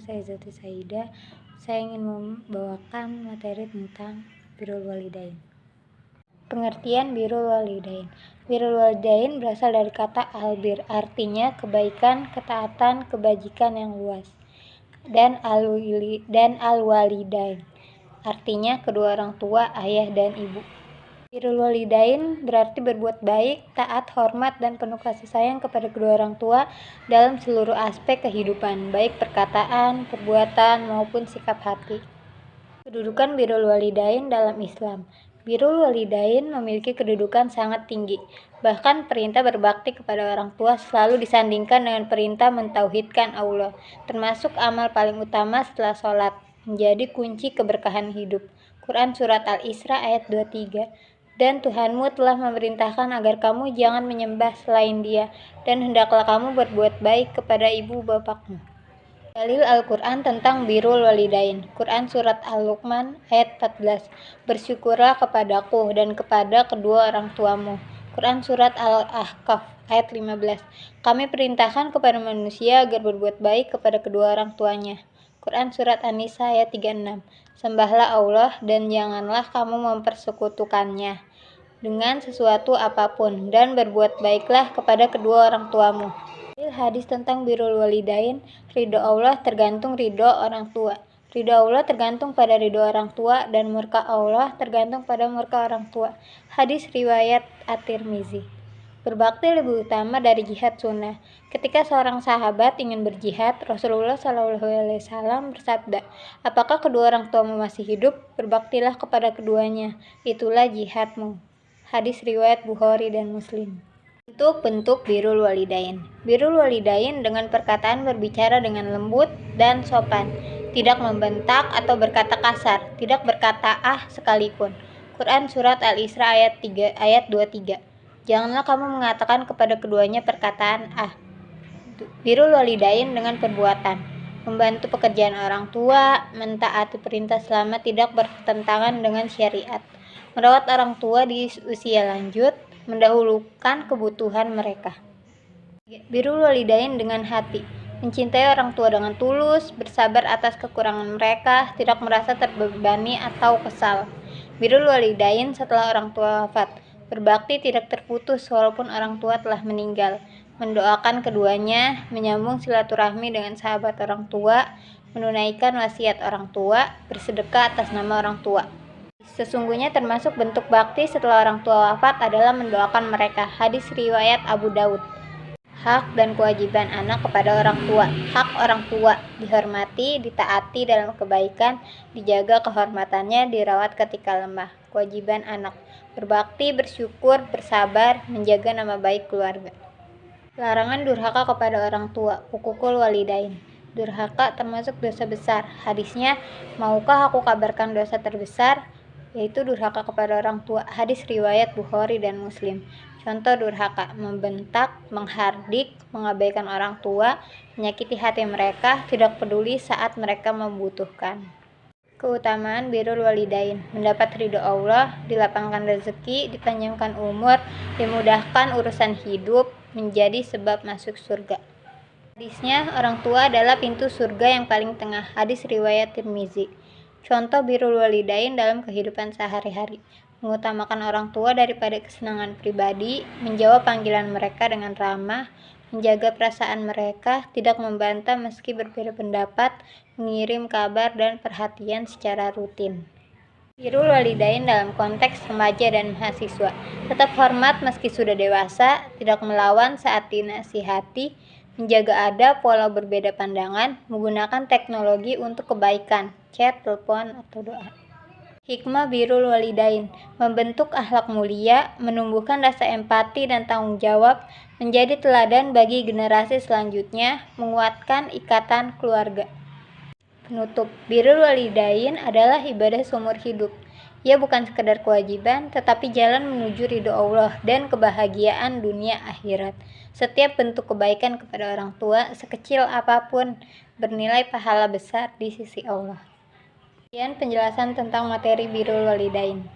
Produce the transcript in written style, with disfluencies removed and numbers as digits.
saya Zati Saida. Saya ingin membawakan materi tentang birrul walidain. Pengertian birrul walidain. Birrul walidain berasal dari kata albir, artinya kebaikan, ketaatan, kebajikan yang luas. Dan al-walidain, artinya kedua orang tua, ayah dan ibu. Birrul walidain berarti berbuat baik, taat, hormat, dan penuh kasih sayang kepada kedua orang tua dalam seluruh aspek kehidupan, baik perkataan, perbuatan, maupun sikap hati. Kedudukan birrul walidain dalam Islam. Birrul walidain memiliki kedudukan sangat tinggi. Bahkan perintah berbakti kepada orang tua selalu disandingkan dengan perintah mentauhidkan Allah, termasuk amal paling utama setelah sholat, menjadi kunci keberkahan hidup. Quran Surat Al-Isra ayat 23. Dan Tuhanmu telah memerintahkan agar kamu jangan menyembah selain Dia, dan hendaklah kamu berbuat baik kepada ibu bapakmu. Dalil Al-Quran tentang birrul walidain. Quran Surat Al-Luqman ayat 14. Bersyukurlah kepadaku dan kepada kedua orang tuamu. Quran Surat Al-Ahqaf ayat 15. Kami perintahkan kepada manusia agar berbuat baik kepada kedua orang tuanya. Quran Surat An-Nisa ayat 36. Sembahlah Allah dan janganlah kamu mempersekutukannya dengan sesuatu apapun, dan berbuat baiklah kepada kedua orang tuamu. Hadis tentang birrul walidain. Ridho Allah tergantung ridho orang tua. Ridho Allah tergantung pada ridho orang tua, dan murka Allah tergantung pada murka orang tua. Hadis riwayat At-Tirmizi. Berbakti lebih utama dari jihad sunnah. Ketika seorang sahabat ingin berjihad, Rasulullah SAW bersabda, apakah kedua orang tuamu masih hidup? Berbaktilah kepada keduanya, itulah jihadmu. Hadis riwayat Bukhari dan Muslim. Bentuk-bentuk birrul walidain. Birrul walidain dengan perkataan berbicara dengan lembut dan sopan, tidak membentak atau berkata kasar, tidak berkata sekalipun. Quran Surat Al-Isra ayat 23. Janganlah kamu mengatakan kepada keduanya perkataan Birrul walidain dengan perbuatan. Membantu pekerjaan orang tua, mentaati perintah selama tidak bertentangan dengan syariat. Merawat orang tua di usia lanjut, mendahulukan kebutuhan mereka. Birrul walidain dengan hati. Mencintai orang tua dengan tulus, bersabar atas kekurangan mereka, tidak merasa terbebani atau kesal. Birrul walidain setelah orang tua wafat. Berbakti tidak terputus walaupun orang tua telah meninggal. Mendoakan keduanya, menyambung silaturahmi dengan sahabat orang tua, menunaikan wasiat orang tua, bersedekah atas nama orang tua. Sesungguhnya termasuk bentuk bakti setelah orang tua wafat adalah mendoakan mereka. Hadis riwayat Abu Daud. Hak dan kewajiban anak kepada orang tua. Hak orang tua dihormati, ditaati dalam kebaikan, dijaga kehormatannya, dirawat ketika lemah. Kewajiban anak berbakti, bersyukur, bersabar, menjaga nama baik keluarga. Larangan durhaka kepada orang tua. Hukukul walidain. Durhaka termasuk dosa besar. Hadisnya, maukah aku kabarkan dosa terbesar? Yaitu durhaka kepada orang tua. Hadis riwayat Bukhari dan Muslim. Contoh durhaka, membentak, menghardik, mengabaikan orang tua, menyakiti hati mereka, tidak peduli saat mereka membutuhkan. Keutamaan birrul walidain. Mendapat ridho Allah, dilapangkan rezeki, dipanjangkan umur, dimudahkan urusan hidup, menjadi sebab masuk surga. Hadisnya, orang tua adalah pintu surga yang paling tengah. Hadis riwayat Tirmizi. Contoh birrul walidain dalam kehidupan sehari-hari. Mengutamakan orang tua daripada kesenangan pribadi, menjawab panggilan mereka dengan ramah, menjaga perasaan mereka, tidak membantah meski berbeda pendapat, mengirim kabar dan perhatian secara rutin. Birrul walidain dalam konteks remaja dan mahasiswa. Tetap hormat meski sudah dewasa, tidak melawan saat dinasihati, menjaga adab walau berbeda pandangan, menggunakan teknologi untuk kebaikan, chat, telepon, atau doa. Hikmah birrul walidain. Membentuk akhlak mulia, menumbuhkan rasa empati dan tanggung jawab, menjadi teladan bagi generasi selanjutnya, menguatkan ikatan keluarga. Penutup, birrul walidain adalah ibadah seumur hidup. Ia bukan sekedar kewajiban, tetapi jalan menuju ridho Allah dan kebahagiaan dunia akhirat. Setiap bentuk kebaikan kepada orang tua, sekecil apapun, bernilai pahala besar di sisi Allah. Sekian penjelasan tentang materi birrul walidain.